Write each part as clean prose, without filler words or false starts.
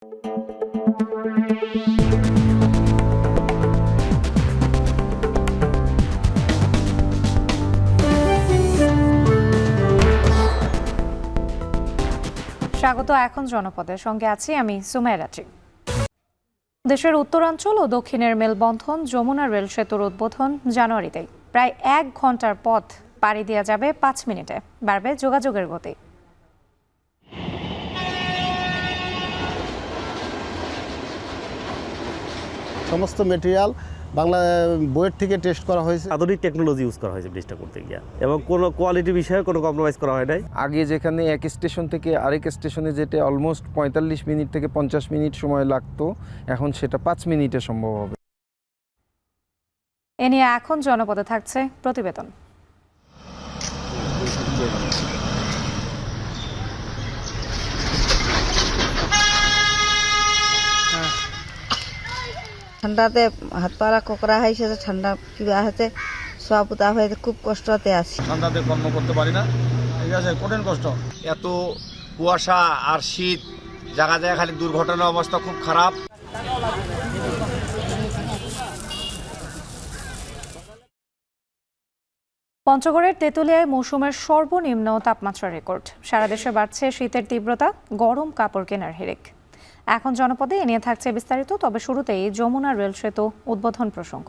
স্বাগত এখন জনপদের সঙ্গে আছি আমি সুমাইয়া রাত্রি। দেশের উত্তরাঞ্চল ও দক্ষিণের মেলবন্ধন যমুনা রেল সেতুর উদ্বোধন জানুয়ারিতেই। প্রায় 1 ঘন্টার পথ পাড়ি দেওয়া যাবে 5 মিনিটে। বাড়বে যোগাযোগের গতি। সমস্ত মেটেরিয়াল বাংলা বইয়ের থেকে টেস্ট করা হয়েছে। আধুনিক টেকনোলজি ইউজ করা হয়েছে ব্রিজটা করতে গিয়ে, এবং কোনো কোয়ালিটি বিষয়ে কোনো কম্প্রোমাইজ করা হয় নাই। আগে যেখানে এক স্টেশন থেকে আরেক স্টেশনে যেতে অলমোস্ট 45 মিনিট থেকে 50 মিনিট সময় লাগতো, এখন সেটা 5 মিনিটে সম্ভব হবে। এ নিয়ে এখন জনপদে থাকছে প্রতিবেদন। ঠান্ডাতে হাত পাড়া কোকড়া হয়েছে, ঠান্ডা কিবা হয়েছে, সব উতা হয়েছে, খুব কষ্টতে আছি। ঠান্ডাতে কর্ম করতে পারি না, ঠিক আছে, কঠিন কষ্ট। এত কুয়াশা আর শীত, জায়গা জায়গা খালি দুর্ঘটনা, অবস্থা খুব খারাপ। পঞ্চগড়ের তেঁতুলিয়ায় মৌসুমের সর্বনিম্ন তাপমাত্রা রেকর্ড। সারা দেশে বাড়ছে শীতের তীব্রতা, গরম কাপড় কেনার হিড়িক। এখন জনপদে এ নিয়ে থাকছে বিস্তারিত। তবে শুরুতেই যমুনা রেল সেতু উদ্বোধন প্রসঙ্গ।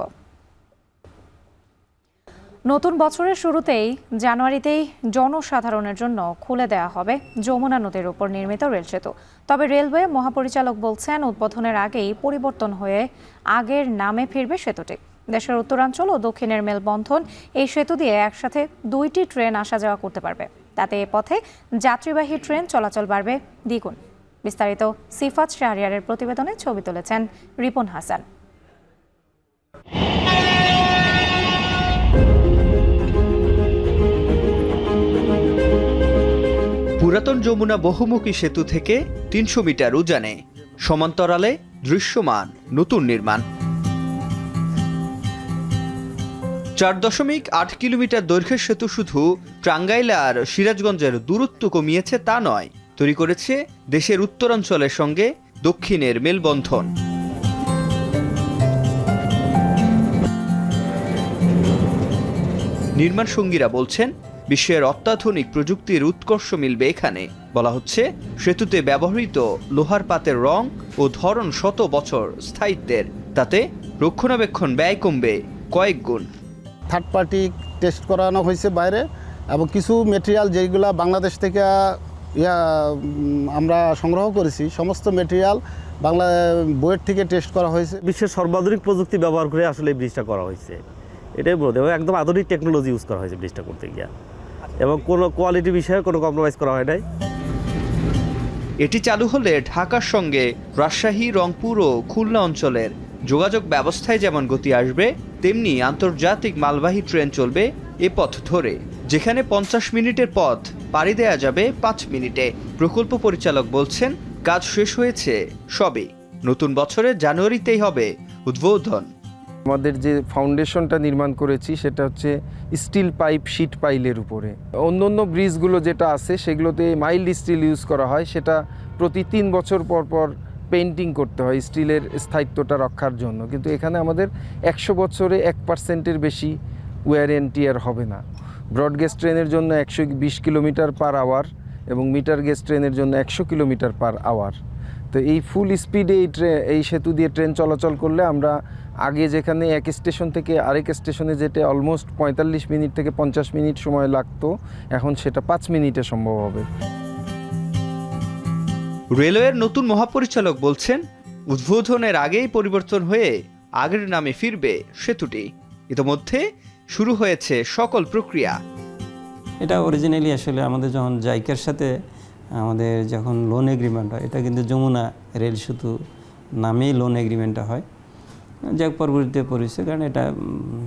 নতুন বছরের শুরুতেই জানুয়ারিতেই জনসাধারণের জন্য খুলে দেওয়া হবে যমুনা নদীর উপর নির্মিত রেল সেতু। তবে রেলওয়ে মহাপরিচালক বলছেন, উদ্বোধনের আগেই পরিবর্তন হয়ে আগের নামে ফিরবে সেতুটি। দেশের উত্তরাঞ্চল ও দক্ষিণের মেলবন্ধন এই সেতু দিয়ে একসাথে 2টি ট্রেন আসা যাওয়া করতে পারবে। তাতে এ পথে যাত্রীবাহী ট্রেন চলাচল বাড়বে দ্বিগুণ। বিস্তারিত সিফাত শাহরিয়ারের প্রতিবেদনে ছবি তুলেছেন রিপন হাসান। পুরাতন যমুনা বহুমুখী সেতু থেকে 300 মিটার উজানে সমান্তরালে দৃশ্যমান নতুন নির্মাণ। 4.8 কিলোমিটার দৈর্ঘ্যের সেতু শুধু টাঙ্গাইল আর সিরাজগঞ্জের দূরত্ব কমিয়েছে তা নয়, তৈরি করেছে দেশের উত্তরাঞ্চলের সঙ্গে দক্ষিণের মেলবন্ধন। নির্মাণ সঙ্গীরা বলছেন, বিশ্বের অত্যাধুনিক প্রযুক্তির উৎকর্ষ মিলবে এখানে। বলা হচ্ছে, সেতুতে ব্যবহৃত লোহার পাতের রং ও ধরন শত বছর স্থায়িত্বের, তাতে রক্ষণাবেক্ষণ ব্যয় কমবে কয়েক গুণ। থার্ড পার্টি টেস্ট করানো হয়েছে বাইরে, এবং কিছু মেটেরিয়াল যেগুলো বাংলাদেশ থেকে আমরা সংগ্রহ করেছি, সমস্ত মেটেরিয়াল বাংলা বইয়ের থেকে টেস্ট করা হয়েছে। বিশ্বের সর্বাধুনিক প্রযুক্তি ব্যবহার করে আসলে এই ব্রিজটা করা হয়েছে, এটাই বলতে হবে। একদম আধুনিক টেকনোলজি ইউজ করা হয়েছে ব্রিজটা করতে গিয়ে, এবং কোনো কোয়ালিটি বিষয়ে কোনো কম্প্রোমাইজ করা হয় নাই। এটি চালু হলে ঢাকার সঙ্গে রাজশাহী, রংপুর ও খুলনা অঞ্চলের যোগাযোগ ব্যবস্থায় যেমন গতি আসবে, তেমনি আন্তর্জাতিক মালবাহী ট্রেন চলবে এ পথ ধরে, যেখানে 50 মিনিটের পথ পাড়ি দেওয়া যাবে 5 মিনিটে। প্রকল্প পরিচালক বলছেন, কাজ শেষ হয়েছে সবে, নতুন বছরের জানুয়ারিতেই হবে উদ্বোধন। আমাদের যে ফাউন্ডেশনটা নির্মাণ করেছি সেটা হচ্ছে স্টিল পাইপ শীট পাইলের উপরে। অন্য ব্রিজগুলো যেটা আছে সেগুলোতে মাইল্ড স্টিল ইউজ করা হয়, সেটা প্রতি 3 বছর পর পর পেইন্টিং করতে হয় স্টিলের স্থায়িত্বটা রক্ষার জন্য। কিন্তু এখানে আমাদের 100 বছরে 1%-এর বেশি ওয়্যার অ্যান্ড টিয়ার হবে না। ব্রডগেজ ট্রেনের জন্য 120 কিলোমিটার পার আওয়ার এবং মিটার গেজ ট্রেনের জন্য 100 কিলোমিটার পার আওয়ার। তো এই ফুল স্পিডে এই সেতু দিয়ে ট্রেন চলাচল করলে আমরা আগে যেখানে এক স্টেশন থেকে আরেক স্টেশনে যেতে অলমোস্ট 45 মিনিট থেকে 50 মিনিট সময় লাগতো, এখন সেটা 5 মিনিটে সম্ভব হবে। রেলওয়ের নতুন মহাপরিচালক বলছেন, উদ্বোধনের আগেই পরিবর্তন হয়ে আগের নামে ফিরবে সেতুটি। ইতোমধ্যে শুরু হয়েছে সকল প্রক্রিয়া। এটা অরিজিনালি আসলে আমাদের যখন জাইকার সাথে আমাদের যখন লোন এগ্রিমেন্ট হয়, এটা কিন্তু যমুনা রেল সেতু নামেই লোন এগ্রিমেন্টটা হয়। যাক পরবর্তীতে পরিচয়, কারণ এটা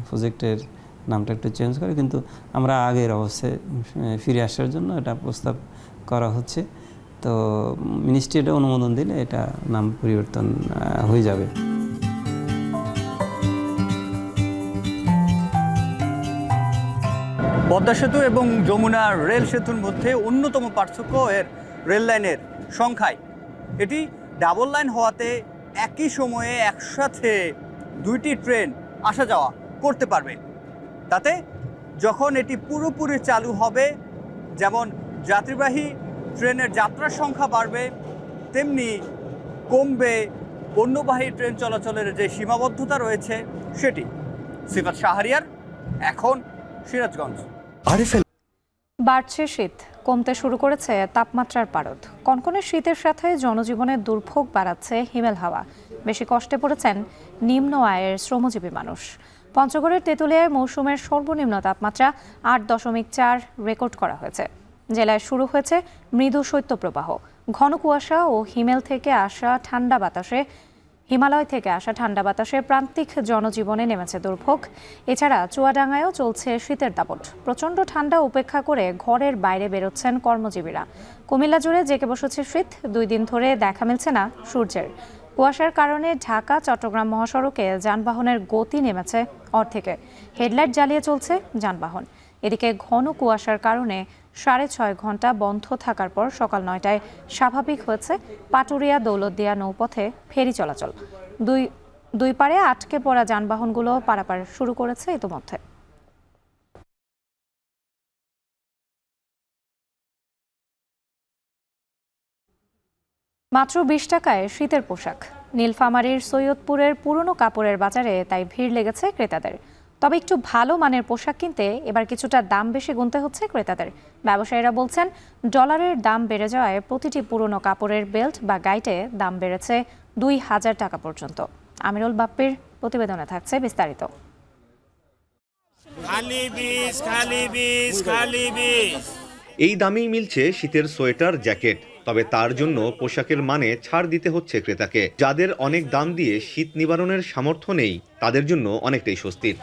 প্রজেক্টের নামটা একটু চেঞ্জ করে, কিন্তু আমরা আগের অবস্থায় ফিরে আসার জন্য এটা প্রস্তাব করা হচ্ছে। তো মিনিস্ট্রি এটা অনুমোদন দিলে এটা নাম পরিবর্তন হয়ে যাবে। পদ্মা সেতু এবং যমুনা রেল সেতুর মধ্যে অন্যতম পার্থক্য এর রেল লাইনের সংখ্যায়। এটি ডাবল লাইন হওয়াতে একই সময়ে একসাথে দুইটি ট্রেন আসা যাওয়া করতে পারবে। তাতে যখন এটি পুরোপুরি চালু হবে, যেমন যাত্রীবাহী ট্রেনের যাত্রার সংখ্যা বাড়বে, তেমনি কমবে পণ্যবাহী ট্রেন চলাচলের যে সীমাবদ্ধতা রয়েছে সেটি। সিফাত শাহরিয়ার, এখন সিরাজগঞ্জ। বাড়ছে শীত, কমতে শুরু করেছে তাপমাত্রার পারদ। কনকনে শীতের সাথে জনজীবনের দুর্ভোগ বাড়াচ্ছে হিমেল হাওয়া। বেশি কষ্টে পড়েছেন নিম্ন আয়ের শ্রমজীবী মানুষ। পঞ্চগড়ের তেঁতুলিয়ায় মৌসুমের সর্বনিম্ন তাপমাত্রা 8.4 রেকর্ড করা হয়েছে। জেলায় শুরু হয়েছে মৃদু শৈত্যপ্রবাহ। ঘন কুয়াশা ও হিমালয় থেকে আসা ঠান্ডা বাতাসে প্রান্তিক জনজীবনে নেমেছে দুর্ভোগ। এছাড়া চুয়াডাঙ্গায়ও চলছে শীতের দাপট। প্রচণ্ড ঠান্ডা উপেক্ষা করে ঘরের বাইরে বেরোচ্ছেন কর্মজীবীরা। কুমিল্লা জুড়ে জেঁকে বসেছে শীত। 2 দিন ধরে দেখা মিলছে না সূর্যের। কুয়াশার কারণে ঢাকা চট্টগ্রাম মহাসড়কে যানবাহনের গতি নেমেছে অর্ধেকে। হেডলাইট জ্বালিয়ে চলছে যানবাহন। এদিকে ঘন কুয়াশার কারণে 6.5 ঘন্টা বন্ধ থাকার পর সকাল 9টায় স্বাভাবিক হয়েছে পাটুরিয়া দৌলতদিয়া নৌপথে ফেরি চলাচল। দুই পারে আটকে পড়া যানবাহনগুলো পারাপার শুরু করেছে ইতোমধ্যে। মাত্র 20 টাকায় শীতের পোশাক। নীলফামারীর সৈয়দপুরের পুরনো কাপড়ের বাজারে তাই ভিড় লেগেছে ক্রেতাদের। তবে একটু ভালো মানের পোশাক কিনতে এবার কিছুটা দাম বেশি গুনতে হচ্ছে ক্রেতাদের। ব্যবসায়ীরা বলছেন, ডলারের দাম বেড়ে যাওয়ায় প্রতিটি পুরনো কাপড়ের বেল্ট বা গাইটে দাম বেড়েছে 2000 টাকা পর্যন্ত। আমিরুল বাপ্পির প্রতিবেদনে থাকছে বিস্তারিত। এই দামেই মিলছে শীতের সোয়েটার, জ্যাকেট। তবে তার জন্য পোশাকের মানে ছাড় দিতে হচ্ছে ক্রেতাকে। যাদের অনেক দাম দিয়ে শীত নিবারণের সামর্থ্য নেই, তাদের জন্য অনেকটাই স্বস্তির।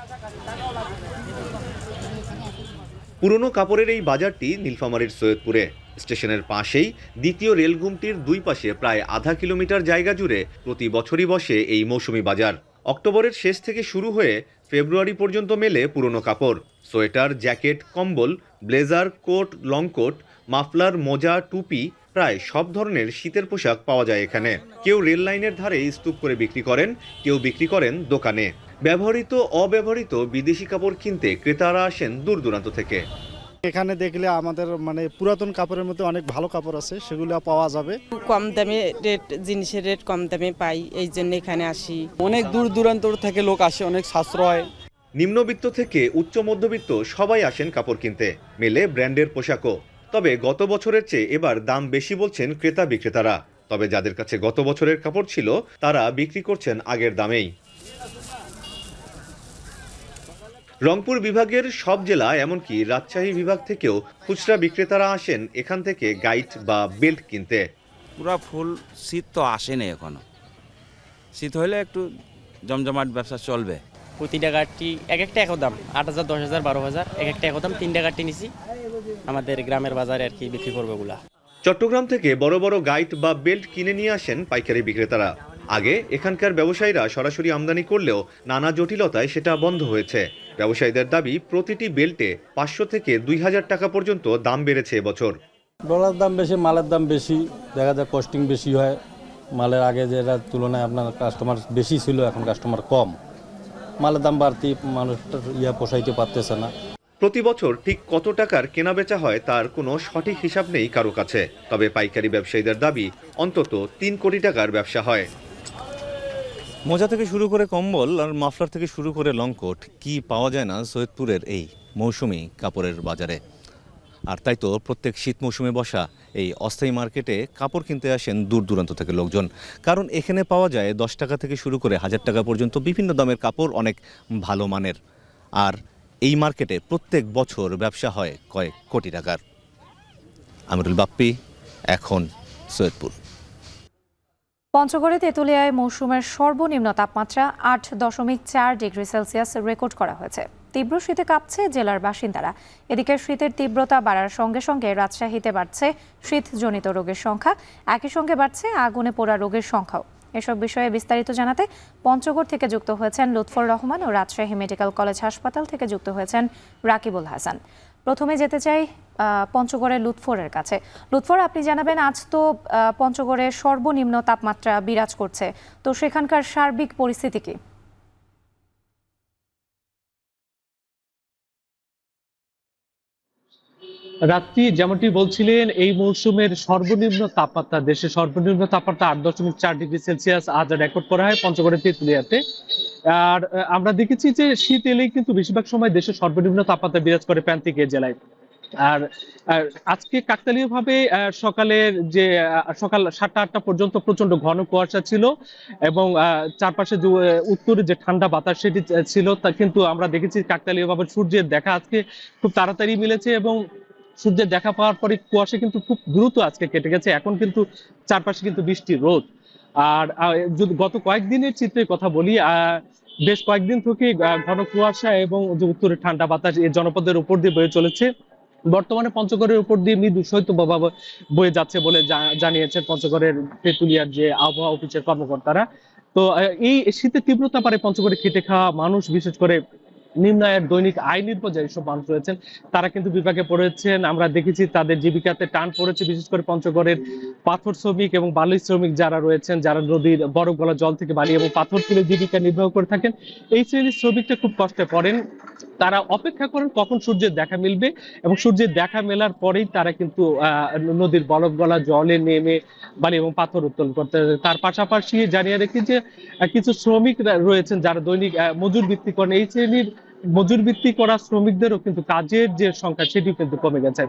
পুরনো কাপড়ের এই বাজারটি নীলফামারীর সৈয়দপুরে। স্টেশনের পাশেই দ্বিতীয় রেলগুমটির 2 পাশে প্রায় আধা কিলোমিটার জায়গা জুড়ে প্রতি বছরই বসে এই মৌসুমি বাজার। অক্টোবরের শেষ থেকে শুরু হয়ে ফেব্রুয়ারি পর্যন্ত মেলে পুরনো কাপড়, সোয়েটার, জ্যাকেট, কম্বল, blazer, coat, long coat, muffler, মোজা, টুপি, প্রায় সব ধরনের শীতের পোশাক পাওয়া যায় এখানে। কেউ রেল লাইনের ধারে স্তূপ করে বিক্রি করেন, কেউ বিক্রি করেন দোকানে। ব্যবহৃত অব্যবহৃত বিদেশি কাপড় কিনতে ক্রেতারা আসেন দূর দূরান্ত থেকে। এখানে দেখলে আমাদের পুরাতন কাপড়ের মধ্যে অনেক ভালো কাপড় আছে, সেগুলো পাওয়া যাবে। কম দামে জিনিসের রেট কম দামে পাই, এই জন্য এখানে আসি। অনেক দূর দূরান্ত থেকে লোক আসে, অনেক সাশ্রয়। নিম্নবিত্ত থেকে উচ্চ মধ্যবিত্ত সবাই আসেন কাপড় কিনতে। মেলে ব্র্যান্ডের পোশাকও। তবে গত বছরের চেয়ে এবার দাম বেশি বলছেন ক্রেতা বিক্রেতারা। তবে যাদের কাছে গত বছরের কাপড় ছিল, তারা বিক্রি করছেন আগের দামেই। রংপুর বিভাগের সব জেলা, এমনকি রাজশাহী বিভাগ থেকেও খুচরা বিক্রেতারা আসেন এখান থেকে গাইড বা বেল্ট কিনতে। পুরা ফুল শীত তো আসেনি এখনো। শীত হলে একটু জমজমাট ব্যবসা চলবে। প্রতিটা গাড়ি এক একটা এক দাম, 8000, 10000, 12000, এক একটা এক দাম। 3টা গাড়ি নিছি আমাদের গ্রামের বাজারে আর কি বিক্রি করবে গুলা। চট্টগ্রাম থেকে বড় বড় গাইড বা বেল্ট কিনে নিয়ে আসেন পাইকারি বিক্রেতারা। আগে এখানকার ব্যবসায়ীরা সরাসরি আমদানি করলেও নানা জটিলতায় সেটা বন্ধ হয়েছে। ব্যবসায়ীদের দাবি, প্রতিটি বেল্টে 500 থেকে 2000 টাকা পর্যন্ত দাম বেড়েছে এবছর। ডলার দাম বেশি, মালের দাম বেশি, দেখা যায় কস্টিং বেশি হয়। মালের আগে যেটা তুলনায় আপনার কাস্টমার বেশি ছিল, এখন কাস্টমার কম। মালের দাম বাড়তি, মানুষটা পোষাইতে পারতেছে না। প্রতি বছর ঠিক কত টাকার কেনাবেচা হয় তার কোনো সঠিক হিসাব নেই কারো কাছে। তবে পাইকারি ব্যবসায়ীদের দাবি, অন্তত 3 কোটি টাকার ব্যবসা হয়। মোজা থেকে শুরু করে কম্বল আর মাফলার থেকে শুরু করে লংকোট কি পাওয়া যায় না সৈয়দপুরের এই মৌসুমি কাপড়ের বাজারে। আর তাই তো প্রত্যেক শীত মৌসুমে বসা এই অস্থায়ী মার্কেটে কাপড় কিনতে আসেন দূর দূরান্ত থেকে লোকজন। কারণ এখানে পাওয়া যায় 10 টাকা থেকে শুরু করে 1000 টাকা পর্যন্ত বিভিন্ন দামের কাপড়, অনেক ভালো মানের। আর এই মার্কেটে প্রত্যেক বছর ব্যবসা হয় কয়েক কোটি টাকার। আমিরুল বাপ্পি, এখন সৈয়দপুর। পঞ্চগড়ে তেঁতুলিয়ায় মৌসুমের সর্বনিম্ন তাপমাত্রা 8.4 ডিগ্রি সেলসিয়াস রেকর্ড করা হয়েছে। তীব্র শীতে কাঁপছে জেলার বাসিন্দারা। এদিকে শীতের তীব্রতা বাড়ার সঙ্গে সঙ্গে রাজশাহীতে বাড়ছে শীতজনিত রোগের সংখ্যা। একই সঙ্গে বাড়ছে আগুনে পোড়া রোগের সংখ্যাও। এসব বিষয়ে বিস্তারিত জানাতে পঞ্চগড় থেকে যুক্ত হয়েছেন লুৎফর রহমান ও রাজশাহী মেডিকেল কলেজ হাসপাতাল থেকে যুক্ত হয়েছেন রাকিবুল হাসান। প্রথমে যেতে চাই পঞ্চগড়ের লুৎফরের কাছে। লুৎফর, আপনি জানাবেন, আজ তো পঞ্চগড়ে সর্বনিম্ন তাপমাত্রা বিরাজ করছে, তো সেখানকার সার্বিক পরিস্থিতি কি? রাত্রি যেমনটি বলছিলেন, এই মৌসুমের সর্বনিম্ন তাপমাত্রা, দেশের সর্বনিম্ন তাপমাত্রা 8.4 ডিগ্রি সেলসিয়াস আজ রেকর্ড করা হয় পঞ্চগড়ের তেঁতুলিয়াতে। আর আমরা দেখেছি যে শীত এলেই কিন্তু বেশিরভাগ সময় দেশের সর্বনিম্ন তাপমাত্রা বিরাজ করে প্রান্তিক এই জেলায়। আর আজকে কাকতালীয়ভাবে সকাল 7টা-8টা পর্যন্ত প্রচন্ড ঘন কুয়াশা ছিল এবং চারপাশে যে উত্তরে যে ঠান্ডা বাতাস সেটি ছিল, তা কিন্তু আমরা দেখেছি কাকতালীয়ভাবে সূর্যের দেখা আজকে খুব তাড়াতাড়ি মিলেছে এবং সূর্যের দেখা পাওয়ার পরে কুয়াশা কিন্তু খুব দ্রুত আজকে কেটে গেছে। এখন কিন্তু চারপাশে কিন্তু বৃষ্টি রোদ। আর যদি গত কয়েকদিনের চিত্রের কথা বলি, বেশ কয়েকদিন থেকে ঘন কুয়াশা এবং যে উত্তরে ঠান্ডা বাতাস এই জনপদের উপর দিয়ে বয়ে চলেছে। বর্তমানে পঞ্চগড়ের উপর দিয়ে মৃদু শৈত্যপ্রবাহ বয়ে যাচ্ছে বলে জানিয়েছেন পঞ্চগড়ের তেঁতুলিয়ার যে আবহাওয়া অফিসের কর্মকর্তারা। তো এই শীতের তীব্রতা পারে পঞ্চগড়ে খেটে খাওয়া মানুষ, বিশেষ করে নিম্ন আয়ের দৈনিক আয় নির্ভর যেসব মানুষ রয়েছেন তারা কিন্তু বিপাকে পড়েছেন। আমরা দেখেছি তাদের জীবিকাতে টান পড়েছে, বিশেষ করে পঞ্চগড়ের পাথর শ্রমিক এবং বালি শ্রমিক যারা রয়েছেন, যারা নদীর বরফ গলা জল থেকে বালি এবং পাথর তুলে জীবিকা নির্বাহ করে থাকেন, এই শ্রেণীর শ্রমিকরা খুব কষ্টে পড়েন। তারা অপেক্ষা করেন কখন সূর্যের দেখা মিলবে এবং সূর্যের দেখা মেলার পরেই তারা কিন্তু নদীর বরফ গলা জলে নেমে বালি এবং পাথর উত্তোলন করতে। তার পাশাপাশি জানিয়ে রেখি যে কিছু শ্রমিক রয়েছেন যারা দৈনিক মজুর ভিত্তি করেন, এই শ্রেণীর মজুর ভিত্তি করা শ্রমিকদেরও কিন্তু কাজের যে সংখ্যা সেটি কিন্তু কমে গেছে।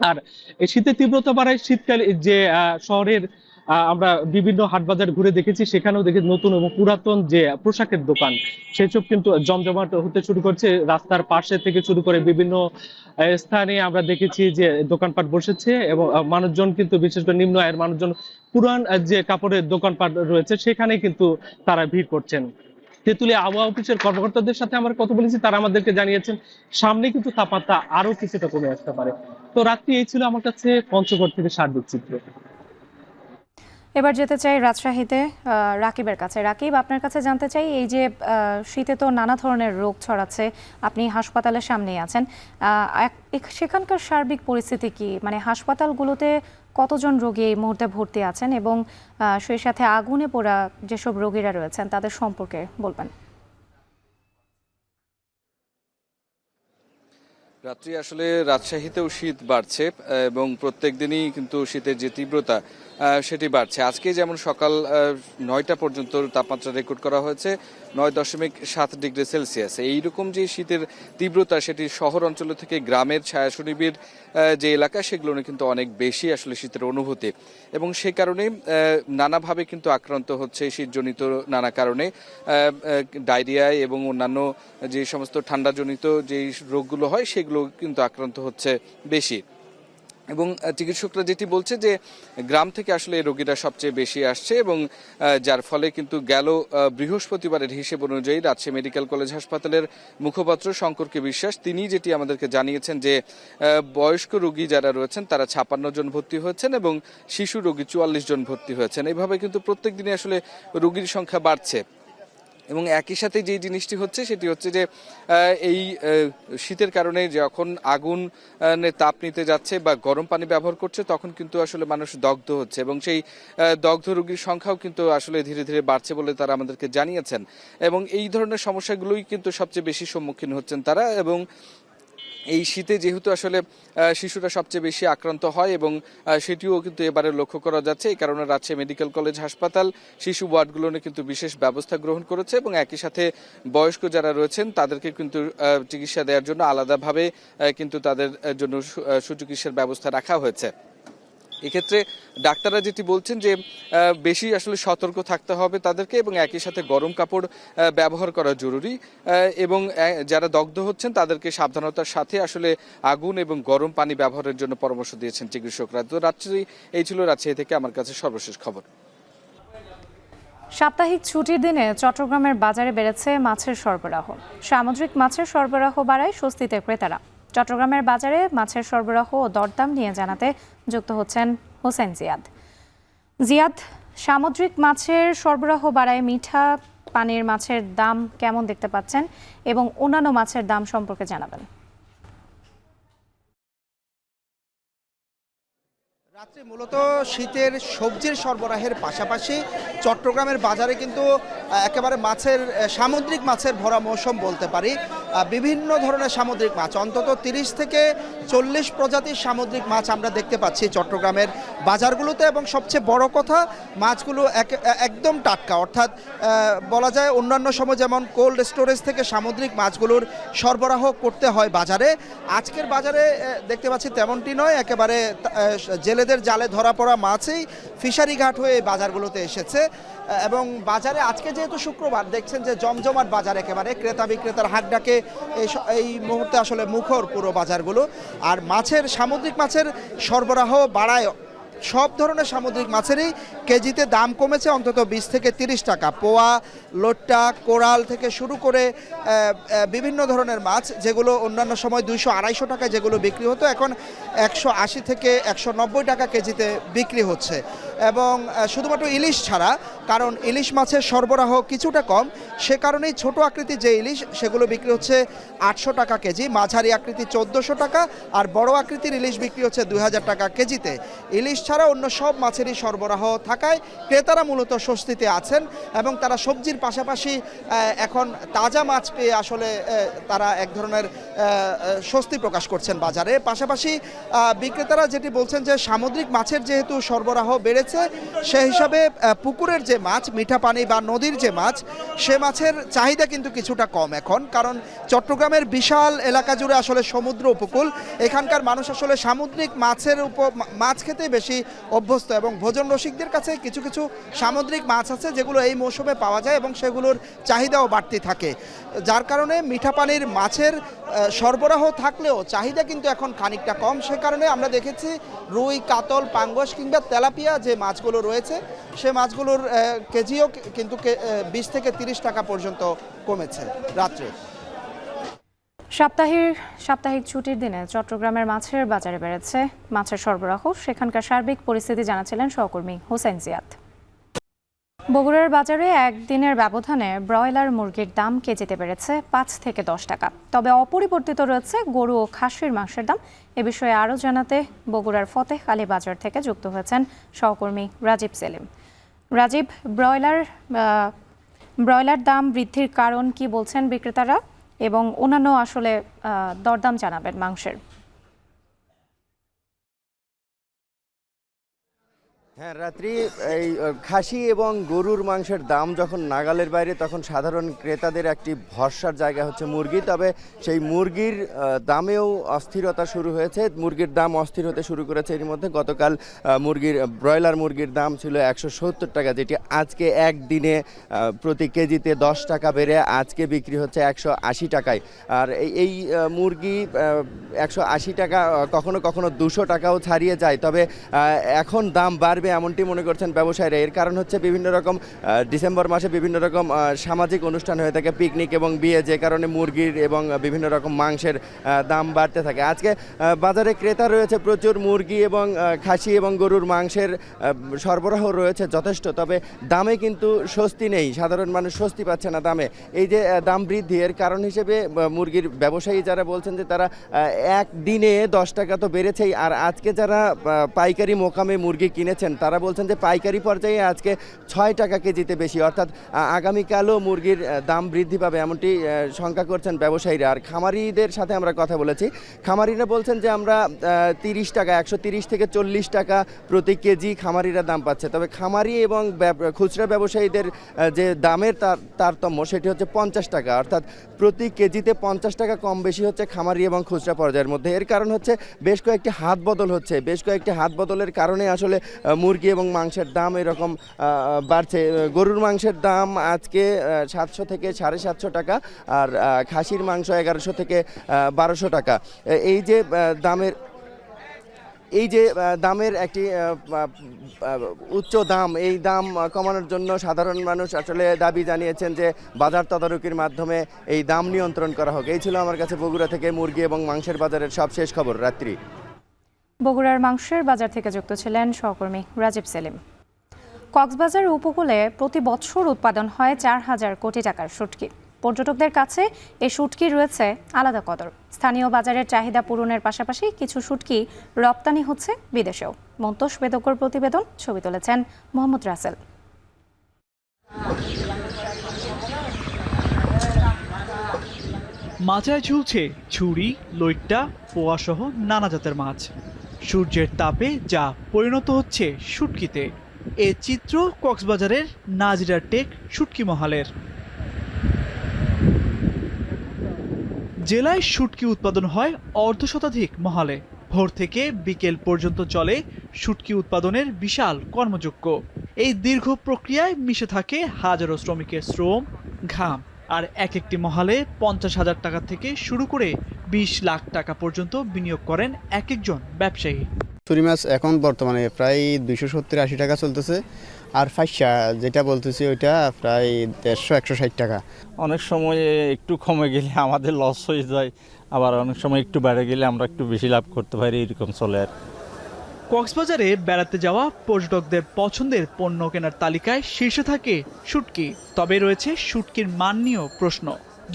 আর এই শীতের তীব্রতা বাড়ায় শীতকালে যে শহরের আমরা বিভিন্ন হাট বাজার ঘুরে দেখেছি, সেখানেও দেখি নতুন এবং পুরাতন যে পোশাকের দোকান সেসব কিন্তু জমজমাট হতে শুরু করছে। রাস্তার পাশে থেকে শুরু করে বিভিন্ন স্থানে আমরা দেখেছি যে দোকানপাট বসেছে এবং মানুষজন কিন্তু, বিশেষ করে নিম্ন আয়ের মানুষজন, পুরান যে কাপড়ের দোকানপাট রয়েছে সেখানে কিন্তু তারা ভিড় করছেন। তেঁতুলিয়া আবহাওয়া অফিসের কর্মকর্তাদের সাথে আমরা কথা বলেছি, তারা আমাদেরকে জানিয়েছেন সামনে কিন্তু তাপমাত্রা আরো কিছুটা কমে আসতে পারে। তো রাত্রি এই ছিল আমার কাছে পঞ্চগড় থেকে সার্বিক চিত্র। এবার যেতে চাই রাজশাহীতে রাকিবের কাছে। রাকিব, আপনার কাছে জানতে চাই, এই যে শীতে তো নানা ধরনের রোগ ছড়াচ্ছে, আপনি হাসপাতালের সামনেই আছেন, সেখানকার সার্বিক পরিস্থিতি কি? মানে হাসপাতালগুলোতে কতজন রোগী এই মুহূর্তে ভর্তি আছেন এবং সেই সাথে আগুনে পোড়া যেসব রোগীরা রয়েছেন তাদের সম্পর্কে বলবেন। রাত্রি আসলে রাজশাহীতেও শীত বাড়ছে এবং প্রত্যেক দিনই কিন্তু শীতের যে তীব্রতা সেটি বাড়ছে। আজকে যেমন সকাল 9টা পর্যন্ত তাপমাত্রা রেকর্ড করা হয়েছে 9.7 ডিগ্রি সেলসিয়াস। এইরকম যে শীতের তীব্রতা সেটি শহর অঞ্চল থেকে গ্রামের ছায়া সুনিবিড় যে এলাকা সেগুলো কিন্তু অনেক বেশি আসলে শীতের অনুভূতি, এবং সে কারণে নানাভাবে কিন্তু আক্রান্ত হচ্ছে শীতজনিত নানা কারণে, ডায়রিয়ায় এবং অন্যান্য যে সমস্ত ঠান্ডাজনিত যে রোগগুলো হয় সেগুলো কিন্তু আক্রান্ত হচ্ছে বেশি। এবং চিকিৎসকরা যেটি বলছে যে গ্রাম থেকে আসলে এই রোগীরা সবচেয়ে বেশি আসছে, এবং যার ফলে কিন্তু গেল বৃহস্পতিবারের হিসেব অনুযায়ী রাজশাহী মেডিকেল কলেজ হাসপাতালের মুখপাত্র শঙ্করকে বিশ্বাস, তিনি যেটি আমাদেরকে জানিয়েছেন যে বয়স্ক রোগী যারা রয়েছেন তারা 56 জন ভর্তি হয়েছেন এবং শিশু রোগী 44 জন ভর্তি হয়েছেন। এইভাবে কিন্তু প্রত্যেক দিনে আসলে রোগীর সংখ্যা বাড়ছে। এবং একই সাথে যে জিনিসটি হচ্ছে সেটি হচ্ছে যে এই শীতের কারণে যখন আগুন তাপ নিতে যাচ্ছে বা গরম পানি ব্যবহার করছে তখন কিন্তু আসলে মানুষ দগ্ধ হচ্ছে, এবং সেই দগ্ধ রোগীর সংখ্যাও কিন্তু আসলে ধীরে ধীরে বাড়ছে বলে তারা আমাদেরকে জানিয়েছেন। এবং এই ধরনের সমস্যাগুলোই কিন্তু সবচেয়ে বেশি সম্মুখীন হচ্ছেন তারা। এবং এই শীতে যেহেতু আসলে শিশুরা সবচেয়ে বেশি আক্রান্ত হয় এবং সেটিও কিন্তু এবারে লক্ষ্য করা যাচ্ছে, এই কারণে রাজশাহী মেডিকেল কলেজ হাসপাতাল শিশু ওয়ার্ডগুলোনে কিন্তু বিশেষ ব্যবস্থা গ্রহণ করেছে, এবং একই সাথে বয়স্ক যারা রয়েছেন তাদেরকে কিন্তু চিকিৎসা দেওয়ার জন্য আলাদাভাবে কিন্তু তাদের জন্য সুচিকিৎসার ব্যবস্থা রাখা হয়েছে। এক্ষেত্রে ডাক্তাররা যেটি বলছেন যে বেশি আসলে সতর্ক থাকতে হবে তাদেরকে, এবং একই সাথে গরম কাপড় ব্যবহার করা জরুরি, এবং যারা দগ্ধ হচ্ছেন তাদেরকে সাবধানতার সাথে আসলে আগুন এবং গরম পানি ব্যবহারের জন্য পরামর্শ দিয়েছেন চিকিৎসকরা। তো রাত্রি এই ছিল রাজশাহী থেকে আমার কাছে সর্বশেষ খবর। সাপ্তাহিক ছুটির দিনে চট্টগ্রামের বাজারে বেড়েছে মাছের সরবরাহ। সামুদ্রিক মাছের সরবরাহ বাড়ায় স্বস্তিতে ক্রেতারা। চট্টগ্রামের বাজারে মাছের সরবরাহ ও দরদাম নিয়ে জানাতে যুক্ত হচ্ছেন হোসেন জিয়াদ। সামুদ্রিক মাছের সরবরাহ বাড়ায় মিঠা পানির মাছের দাম কেমন দেখতে পাচ্ছেন এবং অন্যান্য মাছের দাম সম্পর্কে জানাবেন। রাত্রে মূলত শীতের সবজির সরবরাহের পাশাপাশি চট্টগ্রামের বাজারে কিন্তু একেবারে সামুদ্রিক মাছের ভরা মৌসুম বলতে পারি। বিভিন্ন ধরনের সামুদ্রিক মাছ, অন্তত 30 থেকে 40 প্রজাতির সামুদ্রিক মাছ আমরা দেখতে পাচ্ছি চট্টগ্রামের বাজারগুলোতে। এবং সবচেয়ে বড় কথা, মাছগুলো একদম টাটকা, অর্থাৎ বলা যায় অন্যান্য সময় যেমন কোল্ড স্টোরেজ থেকে সামুদ্রিক মাছগুলোর সরবরাহ করতে হয় বাজারে, আজকের বাজারে দেখতে পাচ্ছি তেমনটি নয়। একেবারে জেলেদের জালে ধরা পড়া মাছই ফিশারি ঘাট হয়ে বাজারগুলোতে এসেছে। এবং বাজারে আজকে যেহেতু শুক্রবার, দেখছেন যে জমজমাট বাজার, একেবারে ক্রেতা বিক্রেতার হাক ডাকে এই মুহূর্তে আসলে মুখর পুরো বাজারগুলো। আর সামুদ্রিক মাছের সরবরাহ বাড়ায়, সব ধরনের সামুদ্রিক মাছেরই কেজিতে দাম কমেছে অন্তত 20 থেকে 30 টাকা। পোয়া, লোট্টা, কোরাল থেকে শুরু করে বিভিন্ন ধরনের মাছ, যেগুলো অন্যান্য সময় 200-250 টাকায় যেগুলো বিক্রি হতো, এখন 180 থেকে 190 টাকা কেজিতে বিক্রি হচ্ছে। এবং শুধুমাত্র ইলিশ ছাড়া, কারণ ইলিশ মাছের সরবরাহ কিছুটা কম, সে কারণেই ছোট আকৃতির যে ইলিশ সেগুলো বিক্রি হচ্ছে 800 টাকা কেজি, মাঝারি আকৃতি 1400 টাকা, আর বড় আকৃতির ইলিশ বিক্রি হচ্ছে 2000 টাকা কেজিতে। ইলিশ ছাড়া অন্য সব মাছেরই সরবরাহ থাকায় ক্রেতারা মূলত স্বস্তিতে আছেন এবং তারা সবজির পাশাপাশি এখন তাজা মাছ পেয়ে আসলে তারা এক ধরনের স্বস্তি প্রকাশ করছেন বাজারে। পাশাপাশি বিক্রেতারা যেটি বলছেন যে সামুদ্রিক মাছের যেহেতু সরবরাহ বেড়েছে, সেই হিসাবে পুকুরের যে মাছ, মিঠা পানি বা নদীর যে মাছ, সে মাছের চাহিদা কিন্তু কিছুটা কম এখন, কারণ চট্টগ্রামের বিশাল এলাকা জুড়ে আসলে সমুদ্র উপকূল। এখানকার মানুষ আসলে সামুদ্রিক মাছ খেতে বেশি অভ্যস্ত এবং ভোজন রসিকদের কাছে কিছু কিছু সামুদ্রিক মাছ আছে যেগুলো এই মৌসুমে পাওয়া যায় এবং সেগুলোর চাহিদাও বাড়তি থাকে, যার কারণে মিঠা পানির মাছের সরবরাহ থাকলেও চাহিদা কিন্তু এখন খানিকটা কম। সে কারণে আমরা দেখেছি রুই, কাতল, পাঙ্গস কিংবা তেলাপিয়া যে মাছগুলো রয়েছে, সে মাছগুলোর কেজিও কিন্তু 20 থেকে 30 টাকা পর্যন্ত কমেছে রাত্রে। সাপ্তাহিক ছুটির দিনে চট্টগ্রামের মাছের বাজারে বেড়েছে মাছের সরবরাহ। সেখানকার সার্বিক পরিস্থিতি জানাচ্ছিলেন সহকর্মী হোসেন জিয়াদ। বগুড়ার বাজারে একদিনের ব্যবধানে ব্রয়লার মুরগির দাম কেজিতে বেড়েছে 5 থেকে 10 টাকা, তবে অপরিবর্তিত রয়েছে গরু ও খাসির মাংসের দাম। এ বিষয়ে আরও জানাতে বগুড়ার ফতেহ আলী বাজার থেকে যুক্ত হয়েছেন সহকর্মী রাজীব সেলিম। রাজীব, ব্রয়লার দাম বৃদ্ধির কারণ কি বলছেন বিক্রেতারা, এবং অন্যান্য আসলে দরদাম জানাবেন মাংসের। হ্যাঁ রাত্রি, এই খাসি এবং গরুর মাংসের দাম যখন নাগালের বাইরে, তখন সাধারণ ক্রেতাদের একটি ভরসার জায়গা হচ্ছে মুরগি। তবে সেই মুরগির দামেও অস্থিরতা শুরু হয়েছে, মুরগির দাম অস্থির হতে শুরু করেছে। এর মধ্যে গতকাল ব্রয়লার মুরগির দাম ছিল 170 টাকা, যেটি আজকে একদিনে প্রতি কেজিতে 10 টাকা বেড়ে আজকে বিক্রি হচ্ছে 180 টাকায়। আর এই মুরগি 180 টাকা, কখনো কখনো 200 টাকাও ছাড়িয়ে যায়। তবে এখন দাম বাড়বে এমনটি মনে করছেন ব্যবসায়ীরা। এর কারণ হচ্ছে বিভিন্ন রকম ডিসেম্বর মাসে বিভিন্ন রকম সামাজিক অনুষ্ঠান হয়ে থাকে, পিকনিক এবং বিয়ে, যে কারণে মুরগির এবং বিভিন্ন রকম মাংসের দাম বাড়তে থাকে। আজকে বাজারে ক্রেতা রয়েছে প্রচুর, মুরগি এবং খাসি এবং গরুর মাংসের সরবরাহ রয়েছে যথেষ্ট, তবে দামে কিন্তু স্বস্তি নেই, সাধারণ মানুষ স্বস্তি পাচ্ছে না দামে। এই যে দাম বৃদ্ধি, এর কারণ হিসেবে মুরগির ব্যবসায়ী যারা বলছেন যে তারা একদিনে 10 টাকা তো বেড়েছেই, আর আজকে যারা পাইকারি মোকামে মুরগি কিনেছেন তারা বলছেন যে পাইকারি পর্যায়ে আজকে 6 টাকা কেজিতে বেশি, অর্থাৎ আগামীকালও মুরগির দাম বৃদ্ধি পাবে এমনটি শঙ্কা করছেন ব্যবসায়ীরা। আর খামারিদের সাথে আমরা কথা বলেছি, খামারিরা বলছেন যে আমরা 30 টাকা, 130 থেকে 40 টাকা প্রতি কেজি খামারিরা দাম পাচ্ছে। তবে খামারি এবং খুচরা ব্যবসায়ীদের যে দামের তারতম্য, সেটি হচ্ছে 50 টাকা, অর্থাৎ প্রতি কেজিতে 50 টাকা কম বেশি হচ্ছে খামারি এবং খুচরা পর্যায়ের মধ্যে। এর কারণ হচ্ছে বেশ কয়েকটি হাত বদল হচ্ছে, বেশ কয়েকটি হাত বদলের কারণে আসলে মুরগি এবং মাংসের দাম এরকম বাড়ছে। গরুর মাংসের দাম আজকে 700 থেকে 750 টাকা, আর খাসির মাংস 1100 থেকে 1200 টাকা। এই যে দামের একটি উচ্চ দাম, এই দাম কমানোর জন্য সাধারণ মানুষ আসলে দাবি জানিয়েছেন যে বাজার তদারকির মাধ্যমে এই দাম নিয়ন্ত্রণ করা হোক। এই ছিল আমার কাছে বগুড়া থেকে মুরগি এবং মাংসের বাজারের সবশেষ খবর। রাত্রি, বগুড়ার মাংসের বাজার থেকে যুক্ত ছিলেন সহকর্মী রাজীব সেলিম। কক্সবাজার উপকূলে প্রতি বছর উৎপাদন হয় 4000 কোটি টাকার শুটকি। পর্যটকদের কাছে এই শুটকি রয়েছে আলাদা কদর। স্থানীয় বাজারের চাহিদা পূরণের পাশাপাশি কিছু শুটকি রপ্তানি হচ্ছে বিদেশেও। মন্তোষ বেদকর প্রতিবেদন, ছবি তুলেছেন মোহাম্মদ রাসেল। মাচায় ঝুলছে ছুরি, লইট্টা, পোয়া সহ নানা জাতের মাছ। সূর্যের তাপে যা পরিণত হচ্ছে শুটকিতে। এ চিত্র কক্সবাজারের নাজিরা টেক শুটকি মহালের। জেলায় শুটকি উৎপাদন হয় অর্ধশতাধিক মহালে। ভোর থেকে বিকেল পর্যন্ত চলে শুটকি উৎপাদনের বিশাল কর্মযজ্ঞ। এই দীর্ঘ প্রক্রিয়ায় মিশে থাকে হাজারো শ্রমিকের শ্রম, ঘাম। আর এক একটি মহালে 50,000 টাকা থেকে শুরু করে 20 লাখ টাকা পর্যন্ত বিনিয়োগ করেন এক একজন ব্যবসায়ী। ছুরি মাছ এখন বর্তমানে প্রায় 270-80 টাকা চলতেছে, আর ফাইসা যেটা বলতেছি ওইটা প্রায় 150-160 টাকা। অনেক সময় একটু কমে গেলে আমাদের লস হয়ে যায়, আবার অনেক সময় একটু বেড়ে গেলে আমরা একটু বেশি লাভ করতে পারি, এরকম চলে আর। কক্সবাজারে বেড়াতে যাওয়া পর্যটকদের পছন্দের পণ্য কেনার তালিকায় শীর্ষে থাকে শুটকি। তবে রয়েছে শুটকির মান নিয়েও প্রশ্ন,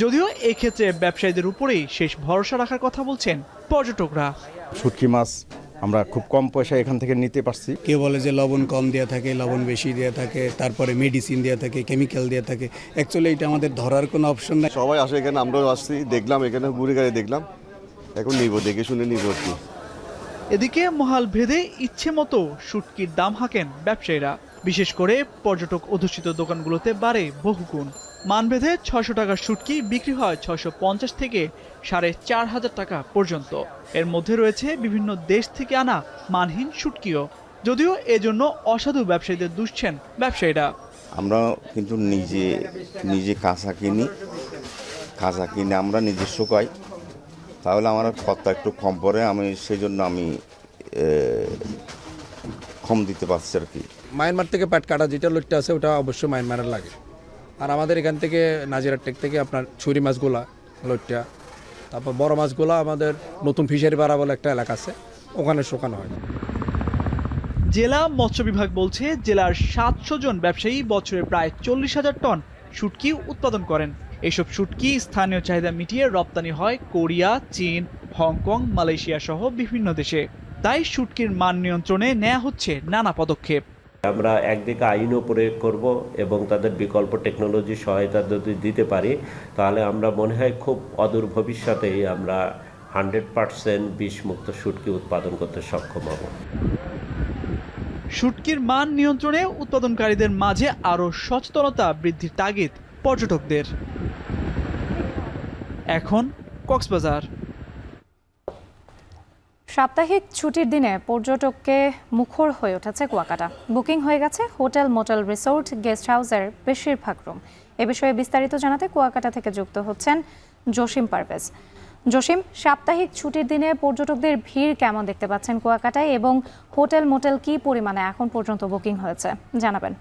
যদিও এক্ষেত্রে ব্যবসায়ীদের উপরেই শেষ ভরসা রাখার কথা বলছেন পর্যটকরা। শুটকি মাছ আমরা খুব কম পয়সা এখান থেকে নিতে পারছি। কেউ বলে যে লবণ কম দেওয়া থাকে, লবণ বেশি দেওয়া থাকে, তারপরে মেডিসিন দেওয়া থাকে, কেমিক্যাল দেওয়া থাকে। অ্যাকচুয়ালি এটা আমাদের ধরার কোনো অপশন নাই। সবাই আসে এখানে, আমরাও আসছি, দেখলাম এখানে ঘুরে গাড়ি দেখলাম, এখন নিব, দেখে শুনে নিব আর কি। এদিকে মহাল ভেদে ইচ্ছে মতো শুটকির দাম হাঁকেন ব্যবসায়ীরা। বিশেষ করে পর্যটক অধ্যুষিত দোকানগুলোতে বাড়ে বহুগুণ। মানভেদে 600 টাকার শুটকি বিক্রি হয় 650 থেকে 4,500 টাকা পর্যন্ত। এর মধ্যে রয়েছে বিভিন্ন দেশ থেকে আনা মানহীন শুটকিও, যদিও এজন্য অসাধু ব্যবসায়ীদের দুষছেন ব্যবসায়ীরা। আমরা কিন্তু নিজে কাঁচা কিনে আমরা নিজে শুকাই, তাহলে আমার খরচা একটু কম পড়ে, আমি সেই জন্য আমি কম দিতে পারছি আর কি। মায়ানমার থেকে পাট কাটা যেটা লোটটা আছে ওটা অবশ্যই মায়ানমারের লাগে। আর আমাদের এখান থেকে নাজিরা টেক থেকে আপনার ছুরি মাছগুলা, লোটটা, তারপর বড় মাছগুলা আমাদের নতুন ফিশারি পাড়া বলে একটা এলাকা আছে, ওখানে শুকানো হয়। জেলা মৎস্য বিভাগ বলছে জেলার 700 জন ব্যবসায়ী বছরে প্রায় 40,000 টন শুটকি উৎপাদন করেন। এসব শুটকি স্থানীয় চাহিদা মিটিয়ে রপ্তানি হয় কোরিয়া, চীন, হংকং, মালয়েশিয়া সহ বিভিন্ন দেশে। তাই শুটকির মান নিয়ন্ত্রণে নেওয়া হচ্ছে নানা পদক্ষেপ। আমরা একদিকে আইনও প্রয়োগ করব এবং তাদের বিকল্প টেকনোলজি সহায়তা যদি দিতে পারি, তাহলে আমরা মনে হয় খুব অদূর ভবিষ্যতেই আমরা 100% বিষমুক্ত শুটকি উৎপাদন করতে সক্ষম হব। শুটকির মান নিয়ন্ত্রণে উৎপাদনকারীদের মাঝে আরও সচেতনতা বৃদ্ধির তাগিদ পর্যটকদের। এখন কক্সবাজার। সাপ্তাহিক ছুটির দিনে পর্যটককে মুখর হয়ে উঠেছে কুয়াকাটা। বুকিং হয়ে গেছে হোটেল, মোটেল, রিসোর্ট, গেস্ট হাউসের বেশিরভাগ রুম। এ বিষয়ে বিস্তারিত জানাতে কুয়াকাটা থেকে যুক্ত হচ্ছেন জসিম পারভেজ। জসিম, সাপ্তাহিক ছুটির দিনে পর্যটকদের ভিড় কেমন দেখতে পাচ্ছেন কুয়াকাটায়, এবং হোটেল, মোটেল কি পরিমাণে এখন পর্যন্ত বুকিং হয়েছে জানাবেন।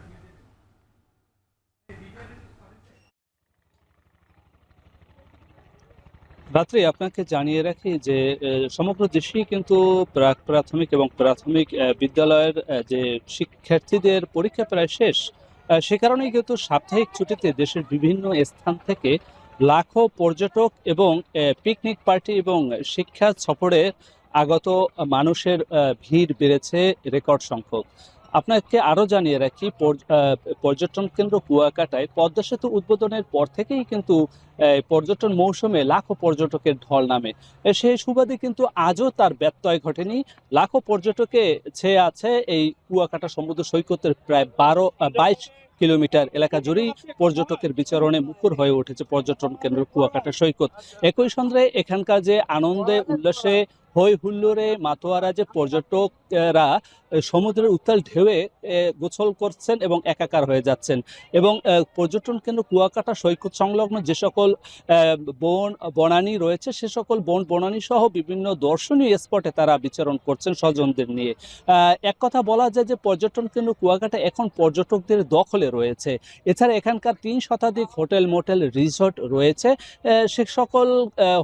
রাত্রে আপনাকে জানিয়ে রাখি যে সমগ্র দেশেই কিন্তু প্রাথমিক এবং প্রাথমিক বিদ্যালয়ের যে শিক্ষার্থীদের পরীক্ষা প্রায় শেষ। সে কারণেই কিন্তু সাপ্তাহিক ছুটিতে দেশের বিভিন্ন স্থান থেকে লাখো পর্যটক এবং পিকনিক পার্টি এবং শিক্ষা সফরে আগত মানুষের ভিড় বেড়েছে রেকর্ড সংখ্যক। আপনাকে আরও জানিয়ে রাখি, পর্যটন কেন্দ্র কুয়াকাটায় পদ্মা সেতু উদ্বোধনের পর থেকেই কিন্তু পর্যটন মৌসুমে লাখো পর্যটকের ঢল নামে। সেই সুবাদে কিন্তু আজও তার ব্যত্যয় ঘটেনি। লাখো পর্যটকে ছেয়ে আছে এই কুয়াকাটা সমুদ্র সৈকতের প্রায় 22 কিলোমিটার এলাকা জুড়েই পর্যটকের বিচরণে মুখর হয়ে উঠেছে পর্যটন কেন্দ্র কুয়াকাটা সৈকত। একই সঙ্গে এখানকার যে আনন্দে উল্লাসে হই হুল্লোড়ে মাতোয়ারা যে পর্যটকরা সমুদ্রের উত্তাল ঢেউয়ে গোসল করছেন এবং একাকার হয়ে যাচ্ছেন, এবং পর্যটন কেন্দ্র কুয়াকাটা সৈকত সংলগ্ন যে সকল বনানী রয়েছে সে সকল বনানী সহ বিভিন্ন দর্শনীয় স্পটে তারা বিচরণ করছেন স্বজনদের নিয়ে। এক কথা বলা যায় যে পর্যটন কেন্দ্র কুয়াকাটা এখন পর্যটকদের দখলে রয়েছে। এছাড়া এখানকার 3 শতাধিক হোটেল, মোটেল, রিসোর্ট রয়েছে। সে সকল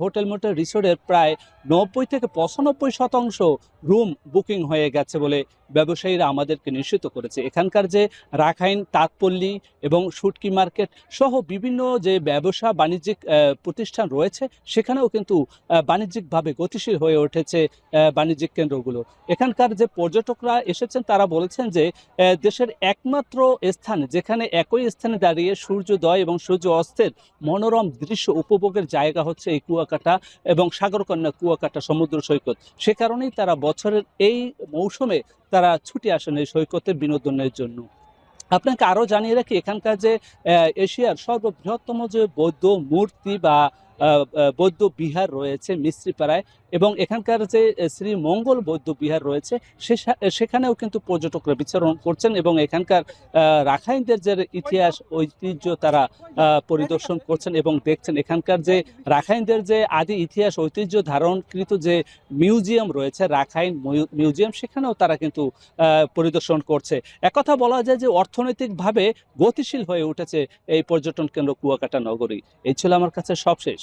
হোটেল, মোটেল, রিসোর্টের প্রায় 90 থেকে 95% রুম বুকিং হয়ে গেছে বলে ব্যবসায়ীরা আমাদেরকে নিশ্চিত করেছে। এখানকার যে রাখাইন তাঁতপল্লী এবং শুটকি মার্কেট সহ বিভিন্ন যে ব্যবসা বাণিজ্যিক প্রতিষ্ঠান রয়েছে সেখানেও কিন্তু বাণিজ্যিকভাবে গতিশীল হয়ে উঠেছে বাণিজ্যিক কেন্দ্রগুলো। এখানকার যে পর্যটকরা এসেছেন তারা বলেছেন যে দেশের একমাত্র স্থান যেখানে একই স্থানে দাঁড়িয়ে সূর্যোদয় এবং সূর্য অস্তের মনোরম দৃশ্য উপভোগের জায়গা হচ্ছে এই কুয়াকাটা এবং সাগরকন্যা কুয়াকাটা সমুদ্র সৈকত। সে কারণেই তারা বছরের এই মৌসুমে তারা ছুটে আসেন এই সৈকতে বিনোদনের জন্য। আপনাকে আরও জানিয়ে রাখি, এখানকার যে এশিয়ার সর্ববৃহত্তম যে বৌদ্ধ মূর্তি বা বৌদ্ধ বিহার রয়েছে মিস্ত্রিপাড়ায় এবং এখানকার যে শ্রী মঙ্গল বৌদ্ধ বিহার রয়েছে সেখানেও কিন্তু পর্যটকরা বিচরণ করছেন এবং এখানকার রাখাইনদের যে ইতিহাস ঐতিহ্য তারা পরিদর্শন করছেন এবং দেখছেন। এখানকার যে রাখাইনদের যে আদি ইতিহাস ঐতিহ্য ধারণকৃত যে মিউজিয়াম রয়েছে রাখাইন মিউজিয়াম সেখানেও তারা কিন্তু পরিদর্শন করছে। একথা বলা যায় যে অর্থনৈতিকভাবে গতিশীল হয়ে উঠেছে এই পর্যটন কেন্দ্র কুয়াকাটা নগরী। এই ছিল আমার কাছে সবশেষ।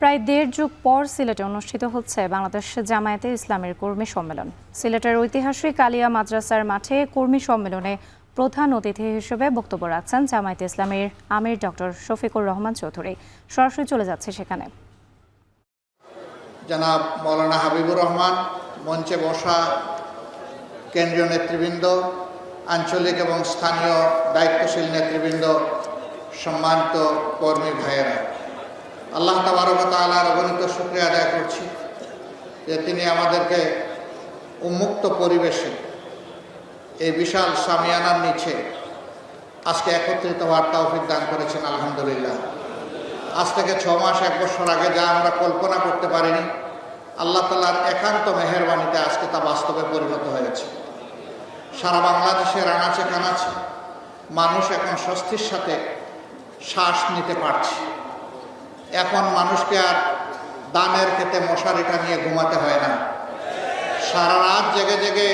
প্রায় 1.5 যুগ পর সিলেটে অনুষ্ঠিত হচ্ছে বাংলাদেশ জামায়াতে ইসলামের কর্মী সম্মেলন। সিলেটের ঐতিহাসিক আলিয়া মাদ্রাসার মাঠে কর্মী সম্মেলনে প্রধান অতিথি হিসেবে বক্তব্য রাখছেন জামায়াতে ইসলামের আমির ডক্টর শফিকুর রহমান চৌধুরী। সরাসরি চলে যাচ্ছে সেখানে। জনাব মৌলানা হাবিবুর রহমান, মঞ্চে বসা কেন্দ্রীয় নেতৃবৃন্দ, আঞ্চলিক এবং স্থানীয় দায়িত্বশীল নেতৃবৃন্দ, সম্মানিত কর্মী ভাইয়েরা, আল্লাহ তাবারক ওয়া তাআলার অগণিত শুকরিয়া আদায় করছি যে তিনি আমাদেরকে উন্মুক্ত পরিবেশে এই বিশাল সামিয়ানার নিচে আজকে একত্রিত হওয়ার তৌফিক দান করেছেন। আলহামদুলিল্লাহ। আজ থেকে 6 মাস 1 বছর আগে যা আমরা কল্পনা করতে পারিনি, আল্লাহ তাআলার একান্ত মেহেরবানিতে আজকে তা বাস্তবে পরিণত হয়েছে। সারা বাংলাদেশের আনাচে কানাচে মানুষ এখন স্বস্তির সাথে শ্বাস নিতে পারছে। এখন মানুষকে আর দানের খেতে মশারিটা নিয়ে ঘুমাতে হয় না। সারা রাত জেগে জেগে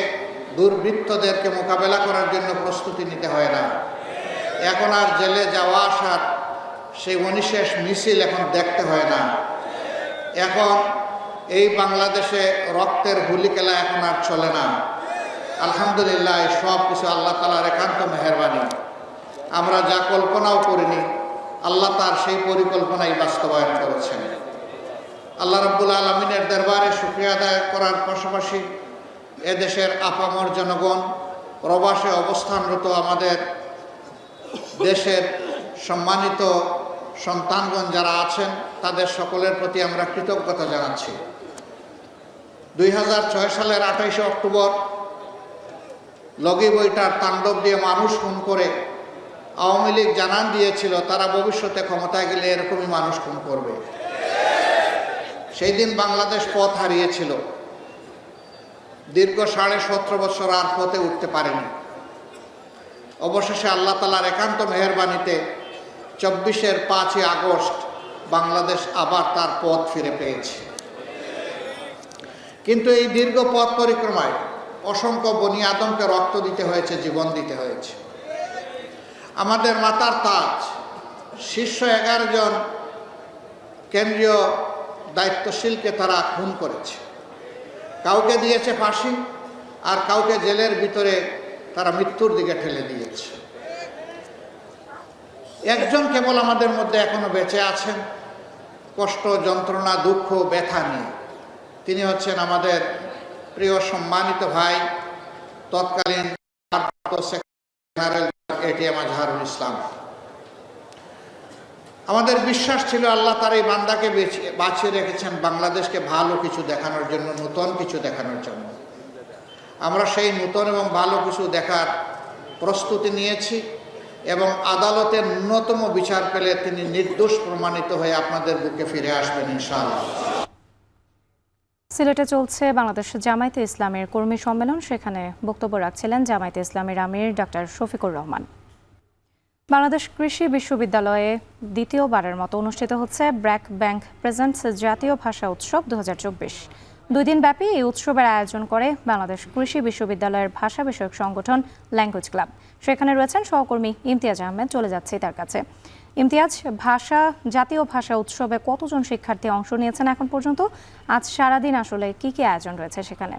দুর্বৃত্তদেরকে মোকাবেলা করার জন্য প্রস্তুতি নিতে হয় না। এখন আর জেলে যাওয়া আসার সেই অনিশেষ মিছিল এখন দেখতে হয় না। এখন এই বাংলাদেশে রক্তের হুলি খেলা এখন আর চলে না। আলহামদুলিল্লাহ, এই সব কিছু আল্লাহ তাআলার একান্ত মেহেরবানি। আমরা যা কল্পনাও করিনি আল্লাহ তার সেই পরিকল্পনাই বাস্তবায়ন করেছেন। আল্লাহ রাব্বুল আলামিনের দরবারে শুকরিয়া আদায় করার পাশাপাশি এদেশের আপামর জনগণ, প্রবাসে অবস্থানরত আমাদের দেশের সম্মানিত সন্তানগণ যারা আছেন তাদের সকলের প্রতি আমরা কৃতজ্ঞতা জানাচ্ছি। 2006 সালের 28শে অক্টোবর লগি বইটার তাণ্ডব দিয়ে মানুষ খুন করে আওয়ামী লীগ জানান দিয়েছিল তারা ভবিষ্যতে ক্ষমতায় গেলে এরকমই মানুষ খুন করবে। সেই দিন বাংলাদেশ পথ হারিয়েছিল। দীর্ঘ 17.5 বছর আর পথে উঠতে পারেনি। অবশেষে আল্লাহ তাআলার একান্ত মেহেরবানিতে 24-এর 5ই আগস্ট বাংলাদেশ আবার তার পথ ফিরে পেয়েছে। কিন্তু এই দীর্ঘ পথ পরিক্রমায় অসংখ্য বনি আদমকে রক্ত দিতে হয়েছে, জীবন দিতে হয়েছে। আমাদের মাতার তাজ শীর্ষ 11 জন কেন্দ্রীয় দায়িত্বশীলকে তারা খুন করেছে। কাউকে দিয়েছে ফাঁসি, আর কাউকে জেলের ভিতরে তারা মৃত্যুর দিকে ঠেলে দিয়েছে। একজন কেবল আমাদের মধ্যে এখনো বেঁচে আছেন কষ্ট, যন্ত্রণা, দুঃখ, ব্যথা নিয়ে। তিনি হচ্ছেন আমাদের প্রিয় সম্মানিত ভাই তৎকালীন জেনারেল এটিএম আজহারুল ইসলাম। আমাদের বিশ্বাস ছিল আল্লাহ তার এই বান্দাকে বাঁচিয়ে রেখেছেন বাংলাদেশকে ভালো কিছু দেখানোর জন্য, নতুন কিছু দেখানোর জন্য। আমরা সেই নতুন এবং ভালো কিছু দেখার প্রস্তুতি নিয়েছি এবং আদালতের ন্যূনতম বিচার পেলে তিনি নির্দোষ প্রমাণিত হয়ে আপনাদের বুকে ফিরে আসবেন ইনশাআল্লাহ। সিলেটে চলছে বাংলাদেশ জামায়াতে ইসলামের কর্মী সম্মেলন। সেখানে বক্তব্য রাখছিলেন জামায়াতে ইসলামের আমির ডক্টর শফিকুর রহমান। বাংলাদেশ কৃষি বিশ্ববিদ্যালয়ে দ্বিতীয়বারের মতো অনুষ্ঠিত হচ্ছে ব্র্যাক ব্যাংক প্রেজেন্টস জাতীয় ভাষা উৎসব 2024। 2 দিন ব্যাপী এই উৎসবের আয়োজন করে বাংলাদেশ কৃষি বিশ্ববিদ্যালয়ের ভাষা বিষয়ক সংগঠন ল্যাঙ্গুয়েজ ক্লাব। সেখানে রয়েছেন সহকর্মী ইমতিয়াজ আহমেদ। চলে যাচ্ছে তার কাছে। ইমতিয়াজ, জাতীয় ভাষা উৎসবে কতজন শিক্ষার্থী অংশ নিয়েছেন এখন পর্যন্ত? আজ সারাদিন আসলে কি কি আয়োজন রয়েছে সেখানে?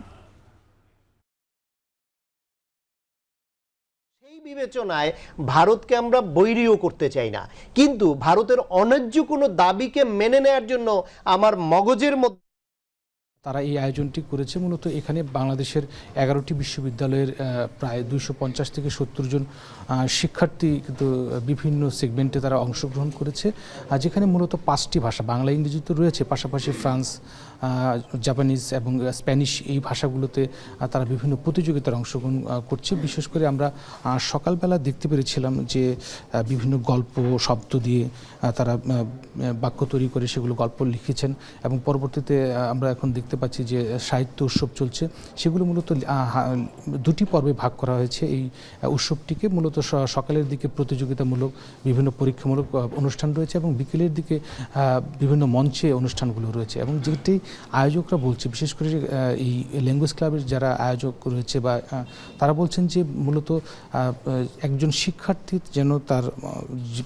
বিবেচনায় ভারতকে আমরা বৈরীও করতে চাই না, কিন্তু ভারতের অন্যায্য কোনো দাবিকে মেনে নেয়ার জন্য আমার মগজের মধ্যে তারা এই আয়োজনটি করেছে। মূলত এখানে বাংলাদেশের 11টি বিশ্ববিদ্যালয়ের প্রায় 250 থেকে 70 জন শিক্ষার্থী কিন্তু বিভিন্ন সেগমেন্টে তারা অংশগ্রহণ করেছে, আর যেখানে মূলত 5টি ভাষা বাংলা ইংরেজি তো রয়েছে, পাশাপাশি ফ্রান্স, জাপানিজ এবং স্প্যানিশ এই ভাষাগুলোতে তারা বিভিন্ন প্রতিযোগিতার অংশগ্রহণ করছে। বিশেষ করে আমরা সকালবেলা দেখতে পেরেছিলাম যে বিভিন্ন গল্প শব্দ দিয়ে তারা বাক্য তৈরি করে সেগুলো গল্প লিখেছেন, এবং পরবর্তীতে আমরা এখন দেখতে পাচ্ছি যে সাহিত্য উৎসব চলছে। সেগুলো মূলত 2টি পর্বে ভাগ করা হয়েছে। এই উৎসবটিকে মূলত সকালের দিকে প্রতিযোগিতামূলক বিভিন্ন পরীক্ষামূলক অনুষ্ঠান রয়েছে, এবং বিকেলের দিকে বিভিন্ন মঞ্চে অনুষ্ঠানগুলো রয়েছে। এবং যেটি আয়োজকরা বলছে, বিশেষ করে এই ল্যাঙ্গুয়েজ ক্লাবের যারা আয়োজক রয়েছে বা তারা বলছেন যে মূলত একজন শিক্ষার্থী যেন তার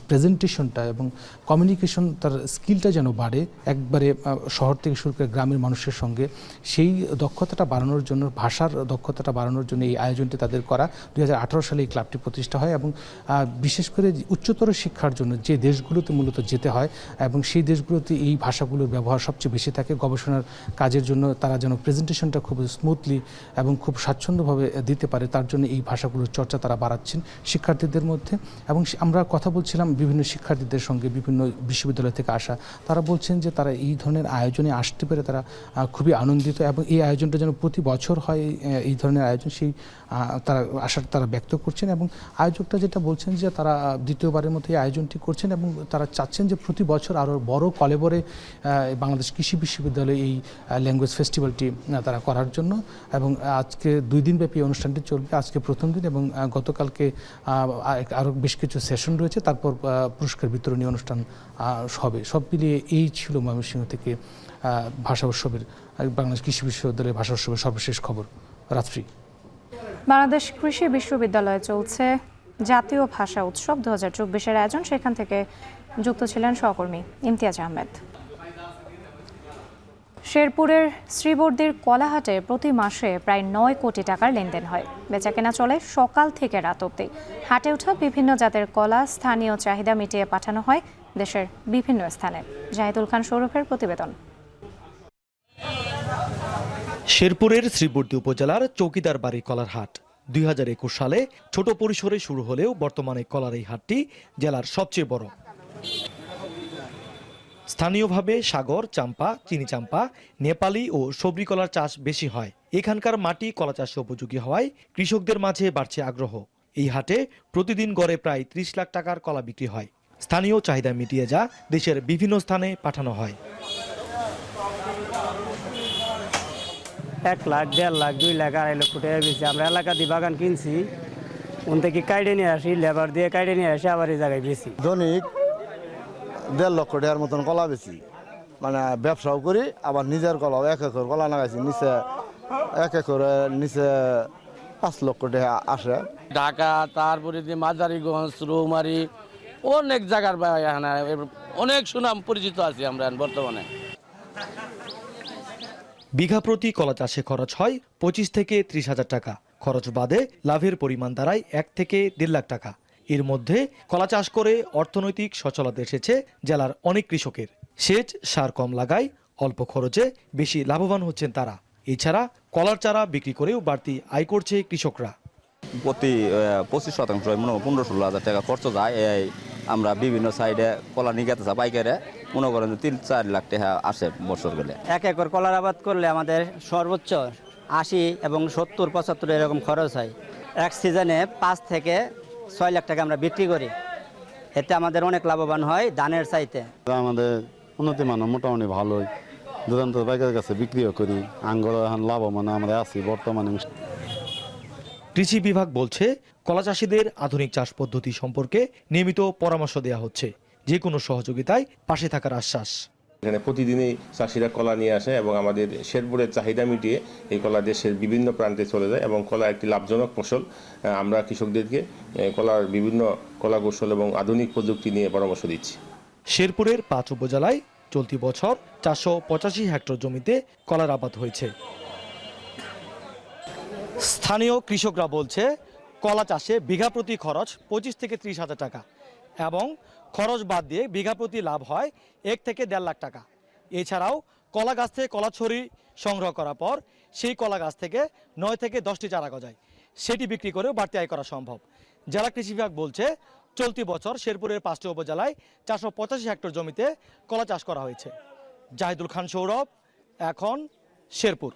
প্রেজেন্টেশনটা এবং কমিউনিকেশন তার স্কিলটা যেন বাড়ে, একবারে শহর থেকে শুরু করে গ্রামের মানুষের সঙ্গে সেই দক্ষতাটা বাড়ানোর জন্য, ভাষার দক্ষতাটা বাড়ানোর জন্য এই আয়োজনটি তাদের করা। 2018 সালে এই ক্লাবটি প্রতিষ্ঠা হয়, এবং বিশেষ করে উচ্চতর শিক্ষার জন্য যে দেশগুলোতে মূলত যেতে হয় এবং সেই দেশগুলোতে এই ভাষাগুলোর ব্যবহার সবচেয়ে বেশি থাকে, গবেষণার কাজের জন্য তারা যেন প্রেজেন্টেশনটা খুব স্মুথলি এবং খুব স্বাচ্ছন্দ্যভাবে দিতে পারে, তার জন্য এই ভাষাগুলোর চর্চা তারা বাড়াচ্ছেন শিক্ষার্থীদের মধ্যে। এবং আমরা কথা বলছিলাম বিভিন্ন শিক্ষার্থীদের সঙ্গে, বিভিন্ন বিশ্ববিদ্যালয় থেকে আসা, তারা বলছেন যে তারা এই ধরনের আয়োজনে আসতে পেরে তারা খুবই আনন্দিত, এবং এই আয়োজনটা যেন প্রতি বছর হয়, এই ধরনের আয়োজন সেই তারা আশার তারা ব্যক্ত করছেন। এবং আয়োজকটা যেটা বলছেন যে তারা দ্বিতীয়বারের মতো এই আয়োজনটি করছেন, এবং তারা চাচ্ছেন যে প্রতি বছর আরও বড় কলেবরে বাংলাদেশ কৃষি বিশ্ববিদ্যালয়ে এই ল্যাঙ্গুয়েজ ফেস্টিভ্যালটি তারা করার জন্য। এবং আজকে 2 দিনব্যাপী অনুষ্ঠানটি চলবে, আজকে প্রথম দিন এবং গতকালকে আরও বেশ কিছু সেশন রয়েছে, তারপর পুরস্কার বিতরণী অনুষ্ঠান হবে। সব মিলিয়ে এই ছিল ময়মনসিংহ থেকে ভাষা উৎসবের, বাংলাদেশ কৃষি বিশ্ববিদ্যালয়ের ভাষা উৎসবের সর্বশেষ খবর। রাত্রি। বাংলাদেশ কৃষি বিশ্ববিদ্যালয়ে চলছে জাতীয় ভাষা উৎসব 2024-এর আয়োজন। সেখান থেকে যুক্ত ছিলেন সহকর্মী ইমতিয়াজ আহমেদ। শেরপুরের শ্রীবর্দীর কলাহাটে প্রতি মাসে প্রায় 9 কোটি টাকার লেনদেন হয়। বেচাকেনা চলে সকাল থেকে রাত অবধি। হাটে ওঠা বিভিন্ন জাতের কলা স্থানীয় চাহিদা মিটিয়ে পাঠানো হয় দেশের বিভিন্ন স্থানে। জাহিদুল খান সৌরভের প্রতিবেদন। শেরপুরের শ্রীবর্দী উপজেলার চৌকিদার বাড়ি কলার হাট 2021 সালে ছোট পরিসরে শুরু হলেও বর্তমানে কলার এই হাটটি জেলার সবচেয়ে বড়। স্থানীয়ভাবে সাগর, চাম্পা, চিনি চাম্পা, নেপালি ও সবরি কলার চাষ বেশি হয়। এখানকার মাটি কলা চাষে উপযোগী হওয়ায় কৃষকদের মাঝে বাড়ছে আগ্রহ। এই হাটে প্রতিদিন গড়ে প্রায় 30 লাখ টাকার কলা বিক্রি হয়। স্থানীয় চাহিদা মিটিয়ে যা দেশের বিভিন্ন স্থানে পাঠানো হয়। 1 লাখ, 1.5 লাখ, 2 লাখ, 2.5 লক্ষ টাকা বেশি। আমরা এলাকা দিয়ে বাগান কিনছি, ওন থেকে কাইডে নিয়ে আসি, লেবার দিয়ে কাইডে নিয়ে আসি, আবার এই জায়গায় বেশি। দৈনিক 1.5 লক্ষ টাকার মতন কলা বেশি, মানে ব্যবসাও করি, আবার নিজের কলাও 1 একর কলা লাগাইছি, নিচে 1 একরের নিচে 5 লক্ষ টাকা আসে। ঢাকা, তারপরে যে মাঝারিগঞ্জ, রৌমারি, অনেক জায়গার অনেক সুনাম পরিচিত আছি আমরা বর্তমানে। বিঘা প্রতি কলা চাষে খরচ হয় 25 থেকে 30 হাজার টাকা। খরচ বাদে লাভের পরিমাণ দাঁড়ায় 1 থেকে 1.5 লাখ টাকা। এর মধ্যে কলা চাষ করে অর্থনৈতিক সচ্ছলতা এসেছে জেলার অনেক কৃষকের। সেচ সার কম লাগায় অল্প খরচে বেশি লাভবান হচ্ছেন তারা। এছাড়া কলার চারা বিক্রি করেও বাড়তি আয় করছে কৃষকরা। প্রতি 25% 15-16 হাজার টাকা খরচ যায়। আমরা বিভিন্ন সাইডে কলা নিয়ে গেতে পাইকারে মনে করেন 3-4 লাখ টাকা আসে বছর গেলে। 1 একর কলার আবাদ করলে আমাদের সর্বোচ্চ 80 এবং 70-75 এরকম খরচ হয়। এক সিজনে 5 থেকে 6 লাখ টাকা আমরা বিক্রি করি। এতে আমাদের অনেক লাভবান হয় ধানের চাইতে। আমাদের উন্নতি মান মোটামুটি ভালোই, দুর্দান্ত পাইকারের কাছে বিক্রিও করি। আঙ্গুর এখন লাভবান আমরা আছি বর্তমানে। কৃষি বিভাগ বলছে কলা চাষিদের আধুনিক চাষ পদ্ধতি সম্পর্কে নিয়মিত পরামর্শ দেওয়া হচ্ছে। যে কোনো সহযোগিতায় পাশে থাকার আশ্বাস। এখানে প্রতিদিনই চাষিরা কলা নিয়ে আসে এবং আমাদের শেরপুরের চাহিদা মিটিয়ে এই কলা দেশের বিভিন্ন প্রান্তে চলে যায় এবং কলা একটি লাভজনক ফসল। আমরা কৃষকদেরকে কলার বিভিন্ন কলা কৌশল এবং আধুনিক প্রযুক্তি নিয়ে পরামর্শ দিচ্ছি। শেরপুরের 5 উপজেলায় চলতি বছর 485 হেক্টর জমিতে কলার আবাদ হয়েছে। স্থানীয় কৃষকরা বলছে কলা চাষে বিঘা প্রতি খরচ 25 থেকে 30 হাজার টাকা এবং খরচ বাদ দিয়ে বিঘা প্রতি লাভ হয় 1 থেকে 1.5 লাখ টাকা। এছাড়াও কলা গাছ থেকে কলা ছড়ি সংগ্রহ করার পর সেই কলা গাছ থেকে 9 থেকে 10টি চারা গজায়, সেটি বিক্রি করেও বাড়তি আয় করা সম্ভব। জেলা কৃষি বিভাগ বলছে চলতি বছর শেরপুরের 5টি উপজেলায় 485 হেক্টর জমিতে কলা চাষ করা হয়েছে। জাহিদুল খান সৌরভ, এখন শেরপুর।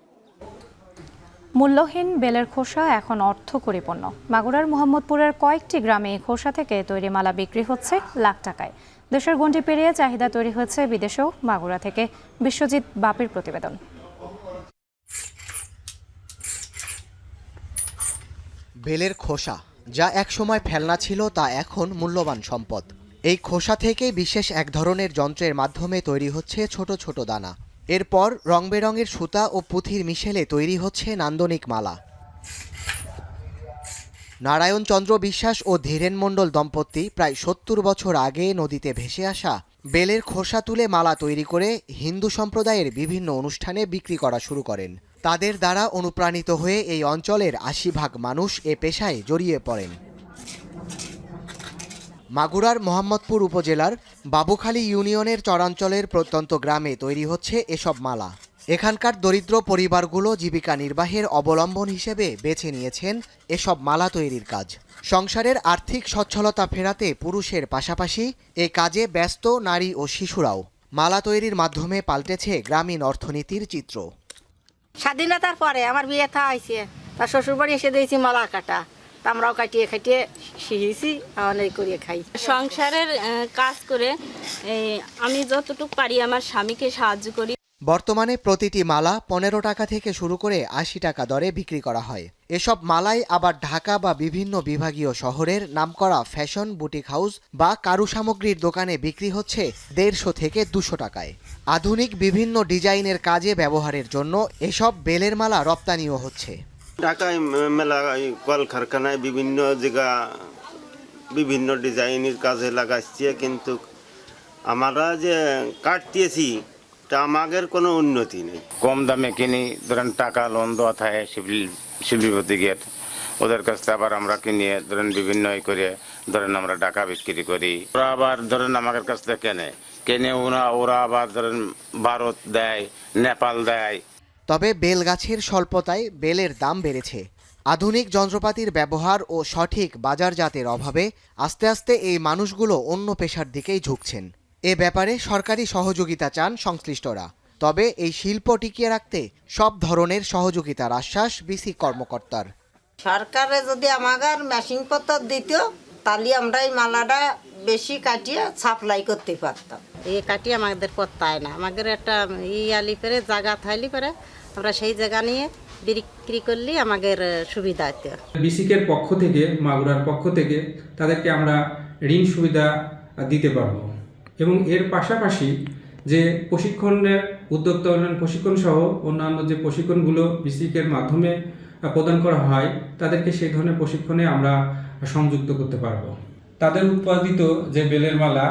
মূল্যহীন বেলের খোসা এখন অর্থকরী পণ্য। মাগুরার মোহাম্মদপুরের কয়েকটি গ্রামে এই খোসা থেকে তৈরি মালা বিক্রি হচ্ছে লাখ টাকায়। দেশের গণ্ডি পেরিয়ে চাহিদা তৈরি হয়েছে বিদেশেও। মাগুরা থেকে বিশ্বজিৎ বাপির প্রতিবেদন। বেলের খোসা যা একসময় ফেলনা ছিল তা এখন মূল্যবান সম্পদ। এই খোসা থেকেই বিশেষ এক ধরনের যন্ত্রের মাধ্যমে তৈরি হচ্ছে ছোট ছোট দানা। এরপর রং বেরঙের সুতা ও পুঁথির মিশেলে তৈরি হচ্ছে নান্দনিক মালা। নারায়ণ চন্দ্র বিশ্বাস ও ধীরেন মণ্ডল দম্পতি প্রায় 70 বছর আগে নদীতে ভেসে আসা বেলের খোসা তুলে মালা তৈরি করে হিন্দু সম্প্রদায়ের বিভিন্ন অনুষ্ঠানে বিক্রি করা শুরু করেন। তাদের দ্বারা অনুপ্রাণিত হয়ে এই অঞ্চলের 80% মানুষ এ পেশায় জড়িয়ে পড়েন। মাগুরার মোহাম্মদপুর উপজেলার বাবুখালী ইউনিয়নের চরাঞ্চলের প্রত্যন্ত গ্রামে তৈরি হচ্ছে এসব মালা। এখানকার দরিদ্র পরিবারগুলো জীবিকা নির্বাহের অবলম্বন হিসেবে বেছে নিয়েছেন এসব মালা তৈরির কাজ। সংসারের আর্থিক সচ্ছলতা ফেরাতে পুরুষের পাশাপাশি এ কাজে ব্যস্ত নারী ও শিশুরাও। মালা তৈরির মাধ্যমে পাল্টেছে গ্রামীণ অর্থনীতির চিত্র। স্বাধীনতার পরে আমার বিয়ে থা হয়েছে, তার শ্বশুরবাড়ি এসে দিয়েছি মালা কাটা, আমরাও কাটিয়ে খাটিয়ে শিখেছি, অনেক করিয়ে খাই। সংসারের কাজ করে আমি যতটুকু পারি আমার স্বামীকে সাহায্য করি। বর্তমানে প্রতিটি মালা 15 টাকা থেকে শুরু করে 80 টাকা দরে বিক্রি করা হয়। এসব মালাই আবার ঢাকা বা বিভিন্ন বিভাগীয় শহরের নামকরা ফ্যাশন বুটিক হাউস বা কারুসামগ্রীর দোকানে বিক্রি হচ্ছে 150 থেকে 200 টাকায়। আধুনিক বিভিন্ন ডিজাইনের কাজে ব্যবহারের জন্য এসব বেলের মালা রপ্তানিও হচ্ছে। ঢাকায় মেলা কলকারখানায় বিভিন্ন জায়গা বিভিন্ন ডিজাইনের কাজে লাগাচ্ছি, কিন্তু আমরা যে কাটতেছি তা আমাদের কোনো উন্নতি নেই। কম দামে কিনি, ধরেন টাকা লোন দেওয়া থাকে শিল্পীপতি গেট, ওদের কাছ থেকে আবার আমরা কিনে ধরেন বিভিন্ন করে ধরেন আমরা টাকা বিক্রি করি। ওরা আবার ধরেন আমাদের কাছ থেকে কেনে ওরা আবার ধরেন ভারত দেয়, নেপাল দেয়। তবে বেল গাছের স্বল্পতায় বেলের দাম বেড়েছে। আধুনিক যন্ত্রপাতির ব্যবহার ও সঠিক বাজারজাতের অভাবে আস্তে আস্তে এই মানুষগুলো অন্য পেশার দিকেই ঝুঁকছেন। এ ব্যাপারে সরকারি সহযোগিতা চান সংশ্লিষ্টরা। তবে এই শিল্প টিকিয়ে রাখতে সব ধরনের সহযোগিতার আশ্বাস বিসি কর্মকর্তার। সরকারে যদি আমাদের মেশিনপত্র দিত তাহলে আমরা এই মালাটা বেশি কাটিয়ে সাপ্লাই করতে পারতাম। এই কাটিয়ে আমাদের করতে না, আমাদের একটা আলি পরে জায়গা থাইলি পরে আমরা সেই জায়গা নিয়ে বিক্রি করলে আমাদের সুবিধা হতো। বিসিকের পক্ষ থেকে, মাগুরার পক্ষ থেকে তাদেরকে আমরা ঋণ সুবিধা দিতে পারবো এবং এর পাশাপাশি যে প্রশিক্ষণের উদ্যোক্তা উন্নয়ন প্রশিক্ষণ সহ অন্যান্য যে প্রশিক্ষণগুলো বিসিকের মাধ্যমে প্রদান করা হয় তাদেরকে সেই ধরনের প্রশিক্ষণে আমরা সংযুক্ত করতে পারবো। তাদের উৎপাদিত যে বেলের মালা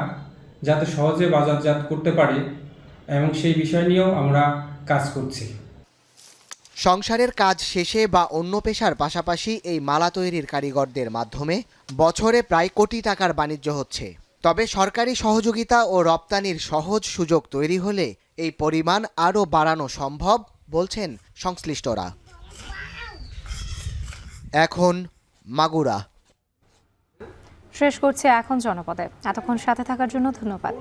যাতে সহজে বাজারজাত করতে পারে এবং সেই বিষয় নিয়েও আমরা কাজ করছি। সংসারের কাজ শেষে বা অন্য পেশার পাশাপাশি এই মালা তৈরির কারিগরদের মাধ্যমে বছরে প্রায় কোটি টাকার বাণিজ্য হচ্ছে। তবে সরকারি সহযোগিতা ও রপ্তানির সহজ সুযোগ তৈরি হলে এই পরিমাণ আরও বাড়ানো সম্ভব বলছেন সংশ্লিষ্টরা। এখন মাগুরা। শেষ করছে এখন জনপদে। এতক্ষণ সাথে থাকার জন্য ধন্যবাদ।